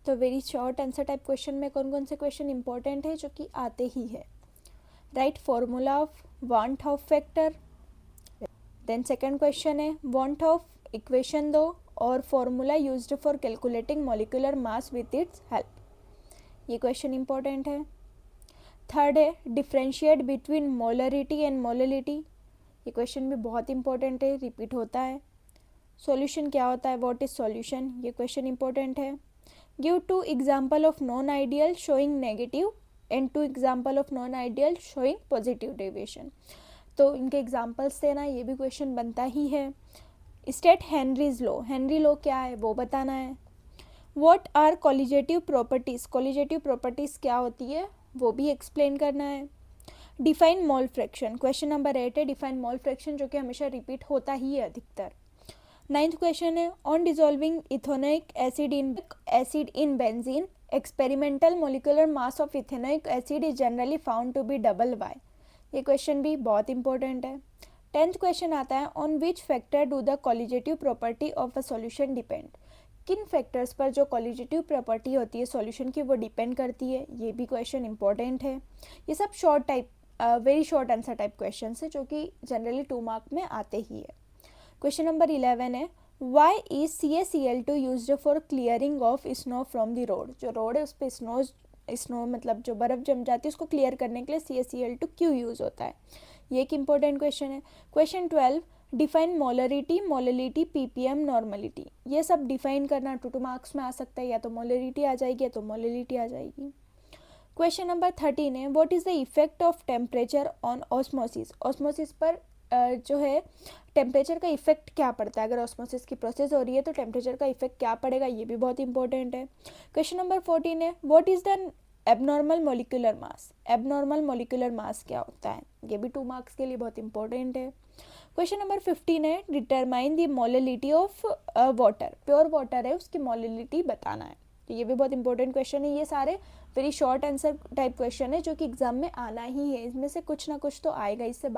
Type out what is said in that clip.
तो very short answer type question में कौन कौन से क्वेश्चन इंपॉर्टेंट है जो कि आते ही है? Right formula of van't Hoff factor, then second question है वांट ऑफ इक्वेशन दो और formula used for calculating molecular mass with its help, ये क्वेश्चन इंपॉर्टेंट है। थर्ड है differentiate between molarity and molality, ये क्वेश्चन भी बहुत इंपॉर्टेंट है, रिपीट होता है। सॉल्यूशन क्या होता है, व्हाट इज सॉल्यूशन, ये क्वेश्चन इंपॉर्टेंट है। Give two example of non ideal showing negative and two example of non ideal showing positive deviation, तो इनके एग्जांपल्स देना, ये भी क्वेश्चन बनता ही है। State Henry's law, Henry law क्या है वो बताना है। व्हाट आर कॉलिजेटिव प्रॉपर्टीज, कॉलिजेटिव प्रॉपर्टीज क्या होती है वो भी एक्सप्लेन करना है। Define mole fraction, question number 8 है डिफाइन मोल फ्रैक्शन, जो कि हमेशा रिपीट होता ही है अधिकतर। 9th क्वेश्चन है on dissolving ethanoic acid in benzene experimental molecular mass of ethanoic acid is generally found to be double why, ये क्वेश्चन भी बहुत इंपॉर्टेंट है। 10th क्वेश्चन आता है on which factor do the colligative property of a solution depend, किन factors पर जो कॉलिजेटिव property होती है सॉल्यूशन की वो डिपेंड करती है, ये भी क्वेश्चन इंपॉर्टेंट है। ये सब short type very short answer type question है जो कि जनरली 2 मार्क में आते ही है। क्वेश्चन नंबर 11 है why is CaCl2 used for clearing of snow from the road, जो रोड है उस पर स्नो मतलब जो बर्फ़ जम जाती है उसको क्लियर करने के लिए CaCl2 क्यों यूज़ होता है, ये एक इंपॉर्टेंट क्वेश्चन है। Question 12 define molarity molality ppm normality, ये सब डिफाइन करना 2 मार्क्स में आ सकता है, या तो मोलरिटी आ जाएगी या तो मोलिलिटी आ जाएगी। क्वेश्चन नंबर 13 है what is the effect of temperature on osmosis, osmosis पर जो है टेम्परेचर का इफेक्ट क्या पड़ता है, अगर ऑस्मोसिस की प्रोसेस हो रही है तो टेम्परेचर का इफेक्ट क्या पड़ेगा, ये भी बहुत इंपॉर्टेंट है। क्वेश्चन नंबर 14 है what is the abnormal molecular mass, abnormal molecular mass क्या होता है, ये भी 2 मार्क्स के लिए बहुत इंपॉर्टेंट है। क्वेश्चन नंबर 15 है determine the molality of water, pure water है उसकी मोलिलिटी बताना है, तो ये भी बहुत इंपॉर्टेंट क्वेश्चन है। ये सारे very short answer type question है जो कि एग्जाम में आना ही है, इसमें से कुछ ना कुछ तो आएगा, इससे